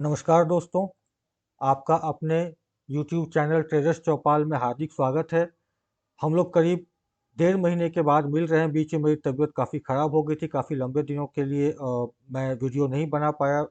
नमस्कार दोस्तों, आपका अपने YouTube चैनल ट्रेडर्स चौपाल में हार्दिक स्वागत है। हम लोग करीब 1.5 महीने के बाद मिल रहे हैं। बीच में मेरी तबीयत काफ़ी ख़राब हो गई थी। काफ़ी लंबे दिनों के लिए मैं वीडियो नहीं बना पाया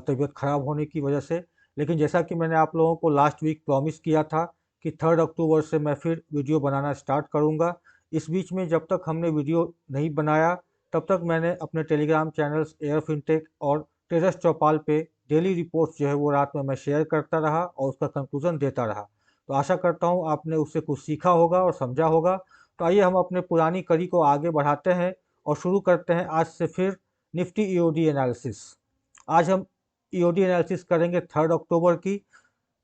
तबीयत ख़राब होने की वजह से। लेकिन जैसा कि मैंने आप लोगों को लास्ट वीक प्रॉमिस किया था कि 3 अक्टूबर से मैं फिर वीडियो बनाना स्टार्ट करूँगा। इस बीच में जब तक हमने वीडियो नहीं बनाया, तब तक मैंने अपने टेलीग्राम चैनल्स एयर फिनटेक और ट्रेडर्स चौपाल पे डेली रिपोर्ट्स जो है वो रात में मैं शेयर करता रहा और उसका कंक्लूजन देता रहा। तो आशा करता हूँ आपने उससे कुछ सीखा होगा और समझा होगा। तो आइए हम अपने पुरानी कड़ी को आगे बढ़ाते हैं और शुरू करते हैं आज से फिर निफ्टी ईओडी एनालिसिस। आज हम ईओडी एनालिसिस करेंगे 3 अक्टूबर की।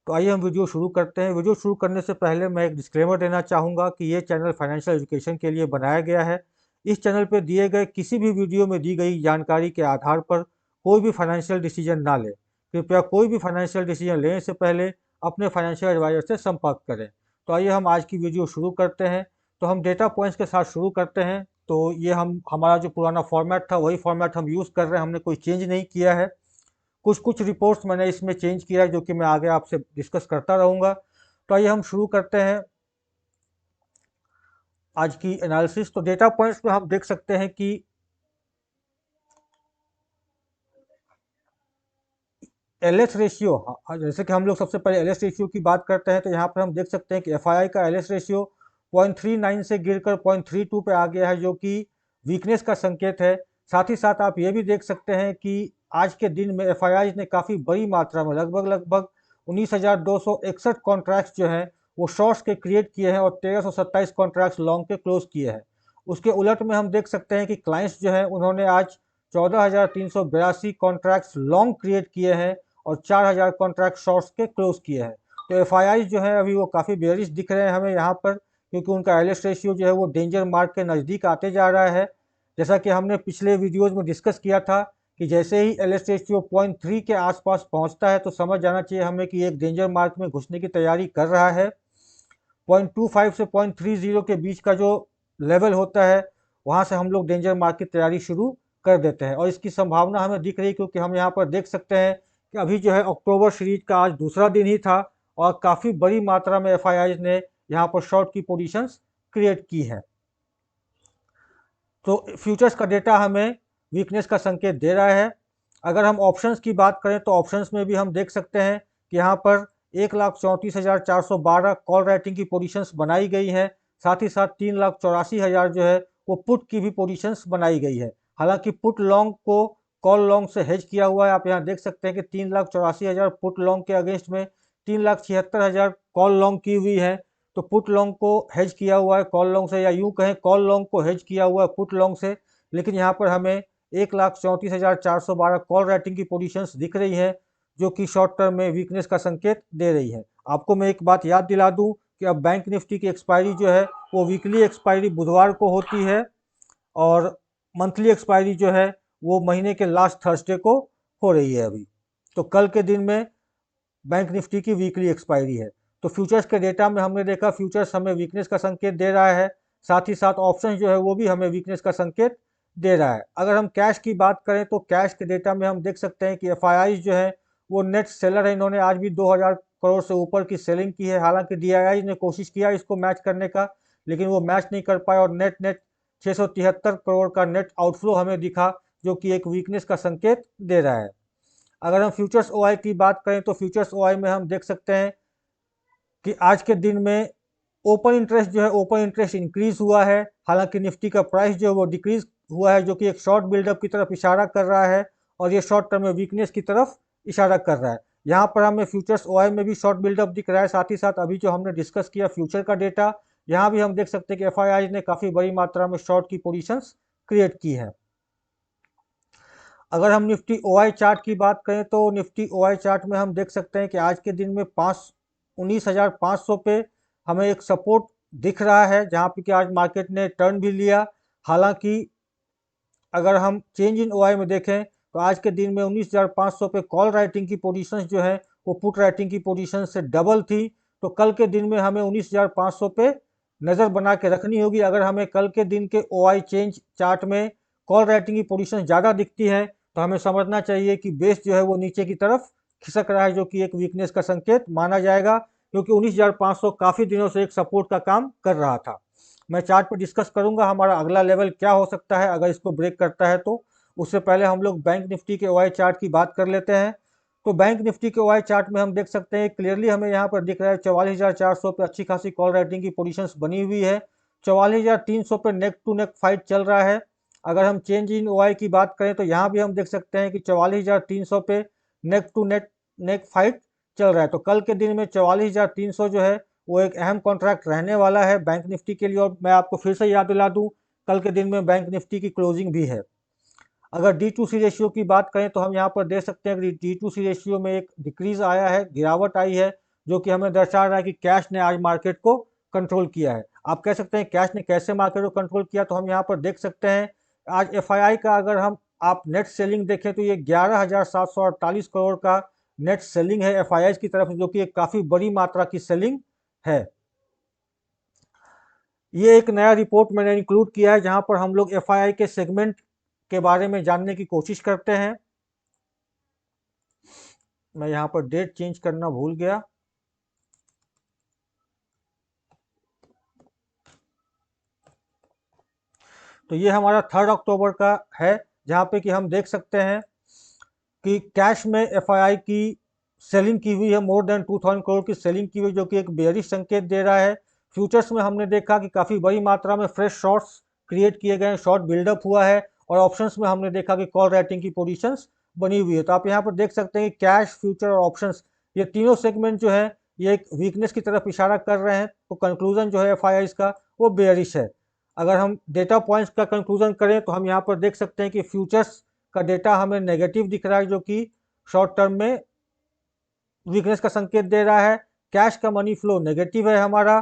तो आइए हम वीडियो शुरू करते हैं। वीडियो शुरू करने से पहले मैं एक डिस्क्लेमर देना चाहूँगा कि ये चैनल फाइनेंशियल एजुकेशन के लिए बनाया गया है। इस चैनल पर दिए गए किसी भी वीडियो में दी गई जानकारी के आधार पर कोई भी फाइनेंशियल डिसीजन ना लें। कृपया कोई भी फाइनेंशियल डिसीजन लेने से पहले अपने फाइनेंशियल एडवाइजर से संपर्क करें। तो आइए हम आज की वीडियो शुरू करते हैं। तो हम डेटा पॉइंट्स के साथ शुरू करते हैं। तो ये हमारा जो पुराना फॉर्मेट था वही फॉर्मेट हम यूज़ कर रहे हैं, हमने कोई चेंज नहीं किया है। कुछ कुछ रिपोर्ट्स मैंने इसमें चेंज किया है जो कि मैं आगे आपसे डिस्कस करता रहूँगा। तो आइए हम शुरू करते हैं आज की एनालिसिस। तो डेटा पॉइंट्स में हम देख सकते हैं कि एलएस रेशियो, जैसे कि हम लोग सबसे पहले एलएस रेशियो की बात करते हैं तो यहाँ पर हम देख सकते हैं कि एफआईआई का एलएस रेशियो 0.39 से गिरकर 0.32 पे आ गया है, जो कि वीकनेस का संकेत है। साथ ही साथ आप ये भी देख सकते हैं कि आज के दिन में एफआईआई ने काफ़ी बड़ी मात्रा में लगभग 19,261 कॉन्ट्रैक्ट्स जो हैं वो शॉर्ट्स के क्रिएट किए हैं और 1,327 कॉन्ट्रैक्ट्स लॉन्ग के क्लोज किए हैं। उसके उलट में हम देख सकते हैं कि क्लाइंट्स जो हैं उन्होंने आज 14,382 कॉन्ट्रैक्ट्स लॉन्ग क्रिएट किए हैं और 4,000 कॉन्ट्रैक्ट शॉर्ट्स के क्लोज किए हैं। तो एफआईआई जो है अभी वो काफ़ी बेयरिश दिख रहे हैं हमें यहाँ पर, क्योंकि उनका एलएस रेशियो जो है वो डेंजर मार्क के नज़दीक आते जा रहा है। जैसा कि हमने पिछले वीडियोज़ में डिस्कस किया था कि जैसे ही एलएस रेशियो 0.3 के आसपास पहुँचता है तो समझ जाना चाहिए हमें कि एक डेंजर मार्क में घुसने की तैयारी कर रहा है। 0.25 से 0.30 के बीच का जो लेवल होता है वहाँ से हम लोग डेंजर मार्क की तैयारी शुरू कर देते हैं और इसकी संभावना हमें दिख रही है, क्योंकि हम यहाँ पर देख सकते हैं कि अभी जो है अक्टूबर सीरीज का आज दूसरा दिन ही था और काफ़ी बड़ी मात्रा में एफआईआई ने यहाँ पर शॉर्ट की पोजीशंस क्रिएट की है। तो फ्यूचर्स का डेटा हमें वीकनेस का संकेत दे रहा है। अगर हम ऑप्शंस की बात करें तो ऑप्शंस में भी हम देख सकते हैं कि यहाँ पर 1,34,412 कॉल राइटिंग की पोजीशंस बनाई गई हैं। साथ ही साथ 3,84,000 जो है वो पुट की भी पोजीशंस बनाई गई है। हालांकि पुट लॉन्ग को कॉल लॉन्ग से हेज किया हुआ है। आप यहाँ देख सकते हैं कि 3,84,000 पुट लॉन्ग के अगेंस्ट में 3,76,000 कॉल लॉन्ग की हुई है। तो पुट लॉन्ग को हेज किया हुआ है कॉल लॉन्ग से, या यूं कहें कॉल लॉन्ग को हेज किया हुआ है पुट लॉन्ग से। लेकिन यहाँ पर हमें 1,34,412 कॉल राइटिंग की पोजीशंस दिख रही है, जो कि शॉर्ट टर्म में वीकनेस का संकेत दे रही है। आपको मैं एक बात याद दिला दूं कि अब बैंक निफ्टी की एक्सपायरी जो है वो वीकली एक्सपायरी बुधवार को होती है और मंथली एक्सपायरी जो है वो महीने के लास्ट थर्सडे को हो रही है अभी। तो कल के दिन में बैंक निफ्टी की वीकली एक्सपायरी है। तो फ्यूचर्स के डेटा में हमने देखा फ्यूचर्स हमें वीकनेस का संकेत दे रहा है, साथ ही साथ ऑप्शन जो है वो भी हमें वीकनेस का संकेत दे रहा है। अगर हम कैश की बात करें तो कैश के डेटा में हम देख सकते हैं कि एफआईआई जो है वो नेट सेलर है। इन्होंने आज भी 2,000 करोड़ से ऊपर की सेलिंग की है। हालांकि डीआईआई ने कोशिश किया इसको मैच करने का, लेकिन वो मैच नहीं कर पाए और नेट नेट 673 करोड़ का नेट आउटफ्लो हमें दिखा, जो कि एक वीकनेस का संकेत दे रहा है। अगर हम फ्यूचर्स ओआई की बात करें तो फ्यूचर्स ओआई में हम देख सकते हैं कि आज के दिन में ओपन इंटरेस्ट जो है ओपन इंटरेस्ट इंक्रीज हुआ है। हालांकि निफ्टी का प्राइस जो है वो डिक्रीज हुआ है, जो कि एक शॉर्ट बिल्डअप की तरफ इशारा कर रहा है और ये शॉर्ट टर्म में वीकनेस की तरफ इशारा कर रहा है। यहाँ पर हमें फ्यूचर्स ओआई में भी शॉर्ट बिल्डअप दिख रहा है। साथ ही साथ अभी जो हमने डिस्कस किया फ्यूचर का डेटा, यहाँ भी हम देख सकते हैं कि एफआईआई ने काफ़ी बड़ी मात्रा में शॉर्ट की पोजिशंस क्रिएट की है। अगर हम निफ्टी ओआई चार्ट की बात करें तो निफ्टी ओआई चार्ट में हम देख सकते हैं कि आज के दिन में 19,500 पे हमें एक सपोर्ट दिख रहा है, जहां पे कि आज मार्केट ने टर्न भी लिया। हालांकि अगर हम चेंज इन ओआई में देखें तो आज के दिन में 19,500 पे कॉल राइटिंग की पोजीशंस जो है वो पुट राइटिंग की पोजीशन से डबल थी। तो कल के दिन में हमें 19,500 पे नज़र बना के रखनी होगी। अगर हमें कल के दिन के ओआई चेंज चार्ट में कॉल राइटिंग की पोजीशन ज़्यादा दिखती है तो हमें समझना चाहिए कि बेस जो है वो नीचे की तरफ खिसक रहा है, जो कि एक वीकनेस का संकेत माना जाएगा, क्योंकि 19,500 काफ़ी दिनों से एक सपोर्ट का काम कर रहा था। मैं चार्ट पर डिस्कस करूंगा हमारा अगला लेवल क्या हो सकता है अगर इसको ब्रेक करता है तो। उससे पहले हम लोग बैंक निफ्टी के ओआई चार्ट की बात कर लेते हैं। तो बैंक निफ्टी के ओआई चार्ट में हम देख सकते हैं क्लियरली हमें यहाँ पर दिख रहा है 44,400 पे अच्छी खासी कॉल राइटिंग की पोजीशंस बनी हुई है। 44,300 पे नेक टू नेक फाइट चल रहा है। अगर हम चेंज इन ओआई की बात करें तो यहाँ भी हम देख सकते हैं कि 44,300 पे neck to neck neck fight चल रहा है। तो कल के दिन में 44,300 जो है वो एक अहम कॉन्ट्रैक्ट रहने वाला है बैंक निफ्टी के लिए। और मैं आपको फिर से याद दिला दूं, कल के दिन में बैंक निफ्टी की क्लोजिंग भी है। अगर D2C रेशियो की बात करें तो हम यहाँ पर देख सकते हैं कि D2C रेशियो में एक डिक्रीज आया है, गिरावट आई है, जो कि हमें दर्शा रहा है कि कैश ने आज मार्केट को कंट्रोल किया है। आप कह सकते हैं कैश ने कैसे मार्केट को कंट्रोल किया, तो हम यहाँ पर देख सकते हैं आज FII का अगर हम आप नेट सेलिंग देखें तो ये 11,748 करोड़ का नेट सेलिंग है FII की तरफ, जो कि एक काफ़ी बड़ी मात्रा की सेलिंग है। ये एक नया रिपोर्ट मैंने इंक्लूड किया है जहां पर हम लोग FII के सेगमेंट के बारे में जानने की कोशिश करते हैं। मैं यहाँ पर डेट चेंज करना भूल गया। तो ये हमारा 3 अक्टूबर का है, जहाँ पे कि हम देख सकते हैं कि कैश में FII की सेलिंग की हुई है, मोर देन 2,000 करोड़ की सेलिंग की हुई, जो कि एक बेयरिश संकेत दे रहा है। फ्यूचर्स में हमने देखा कि काफ़ी बड़ी मात्रा में फ्रेश शॉर्ट्स क्रिएट किए गए, शॉर्ट बिल्डअप हुआ है। और ऑप्शंस में हमने देखा कि कॉल राइटिंग की पोजीशंस बनी हुई है। तो आप यहाँ पर देख सकते हैं कि कैश, फ्यूचर और ऑप्शंस, ये तीनों सेगमेंट जो है ये एक वीकनेस की तरफ इशारा कर रहे हैं। तो कंक्लूजन जो है FII का वो बेयरिश है। अगर हम डेटा पॉइंट्स का कंक्लूजन करें तो हम यहाँ पर देख सकते हैं कि फ्यूचर्स का डेटा हमें नेगेटिव दिख रहा है, जो कि शॉर्ट टर्म में वीकनेस का संकेत दे रहा है। कैश का मनी फ्लो नेगेटिव है हमारा।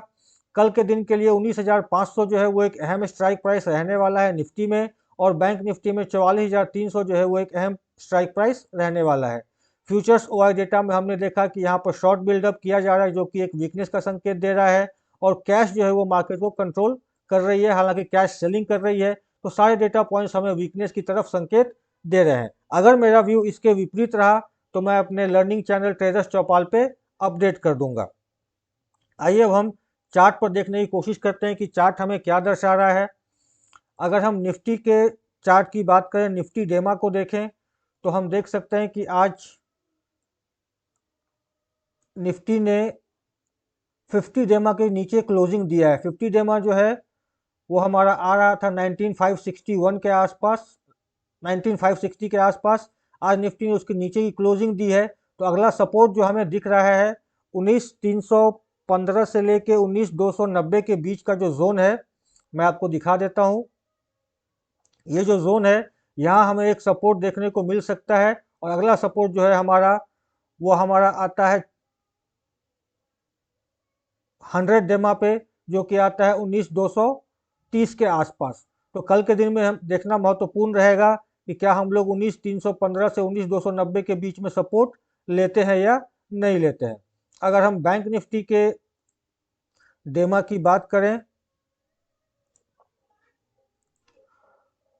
कल के दिन के लिए 19,500 जो है वो एक अहम स्ट्राइक प्राइस रहने वाला है निफ्टी में, और बैंक निफ्टी में 44,300 जो है वो एक अहम स्ट्राइक प्राइस रहने वाला है। फ्यूचर्स ओआई डेटा में हमने देखा कि यहाँ पर शॉर्ट बिल्डअप किया जा रहा है, जो कि एक वीकनेस का संकेत दे रहा है। और कैश जो है वो मार्केट को कंट्रोल कर रही है, हालांकि कैश सेलिंग कर रही है। तो सारे डेटा पॉइंट्स हमें वीकनेस की तरफ संकेत दे रहे हैं। अगर मेरा व्यू इसके विपरीत रहा तो मैं अपने लर्निंग चैनल ट्रेडर्स चौपाल पे अपडेट कर दूंगा। आइए अब हम चार्ट पर देखने की कोशिश करते हैं कि चार्ट हमें क्या दर्शा रहा है। अगर हम निफ्टी के चार्ट की बात करें, निफ्टी डेमा को देखें, तो हम देख सकते हैं कि आज निफ्टी ने 50 डेमा के नीचे क्लोजिंग दिया है। 50 डेमा जो है वो हमारा आ रहा था 19,561 के आसपास, 19,560 के आसपास। आज निफ्टी ने उसके नीचे की क्लोजिंग दी है। तो अगला सपोर्ट जो हमें दिख रहा है 19,315 से लेके 19,290 के बीच का जो जोन है, मैं आपको दिखा देता हूं। ये जो जोन है, यहाँ हमें एक सपोर्ट देखने को मिल सकता है। और अगला सपोर्ट जो है हमारा वो हमारा आता है 100 डेमा पे, जो कि आता है 19,230 के आसपास। तो कल के दिन में हम देखना महत्वपूर्ण रहेगा कि क्या हम लोग 19,315 से 19,290 के बीच में सपोर्ट लेते हैं या नहीं लेते हैं। अगर हम बैंक निफ्टी के डेमा की बात करें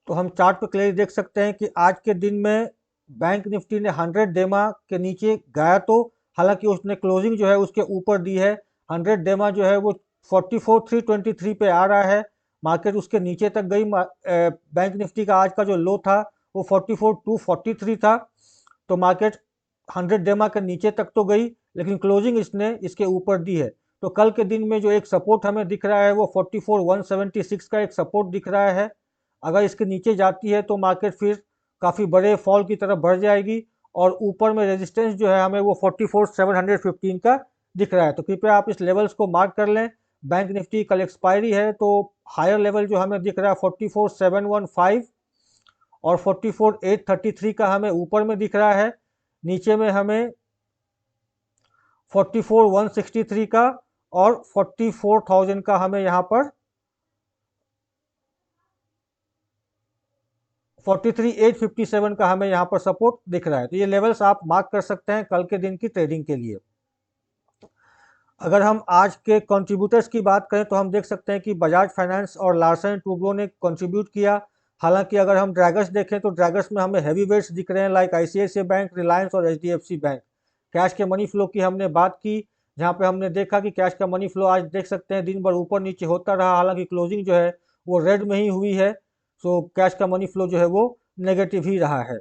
तो हम चार्ट पर क्लियर देख सकते हैं कि आज के दिन में बैंक निफ्टी ने 100 डेमा के नीचे गया, तो हालांकि उसने क्लोजिंग जो है उसके ऊपर दी है। 100 डेमा जो है वो 44,323 पे आ रहा है। मार्केट उसके नीचे तक गई। बैंक निफ्टी का आज का जो लो था वो 44,243 था। तो मार्केट 100 डेमा के नीचे तक तो गई, लेकिन क्लोजिंग इसने इसके ऊपर दी है। तो कल के दिन में जो एक सपोर्ट हमें दिख रहा है वो 44,176 का एक सपोर्ट दिख रहा है। अगर इसके नीचे जाती है तो मार्केट फिर काफ़ी बड़े फॉल की तरफ बढ़ जाएगी। और ऊपर में रेजिस्टेंस जो है हमें वो 44,715 का दिख रहा है। तो कृपया आप इस लेवल्स को मार्क कर लें। बैंक निफ्टी कल एक्सपायरी है, तो हायर लेवल जो हमें दिख रहा है 44,715 और 44,833 का हमें ऊपर में दिख रहा है। नीचे में हमें 44,163 का और 44,000 का हमें यहाँ पर 43,857 का हमें यहाँ पर सपोर्ट दिख रहा है। तो ये लेवल्स आप मार्क कर सकते हैं कल के दिन की ट्रेडिंग के लिए। अगर हम आज के कंट्रीब्यूटर्स की बात करें तो हम देख सकते हैं कि बजाज फाइनेंस और लार्सन एंड टूब्रो ने कंट्रीब्यूट किया। हालांकि अगर हम ड्रैगर्स देखें तो ड्रैगर्स में हमें हैवी वेट्स दिख रहे हैं, लाइक ICICI बैंक, रिलायंस और HDFC बैंक। कैश के मनी फ्लो की हमने बात की, जहाँ पे हमने देखा कि कैश का मनी फ्लो आज देख सकते हैं दिन भर ऊपर नीचे होता रहा, हालांकि क्लोजिंग जो है वो रेड में ही हुई है। सो कैश का मनी फ्लो जो है वो नेगेटिव ही रहा है।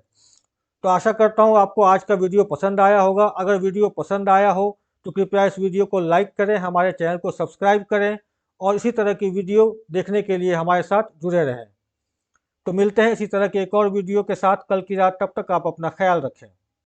तो आशा करता हूँ आपको आज का वीडियो पसंद आया होगा। अगर वीडियो पसंद आया हो तो कृपया इस वीडियो को लाइक करें, हमारे चैनल को सब्सक्राइब करें और इसी तरह की वीडियो देखने के लिए हमारे साथ जुड़े रहें। तो मिलते हैं इसी तरह के एक और वीडियो के साथ कल की रात। तब तक आप अपना ख्याल रखें।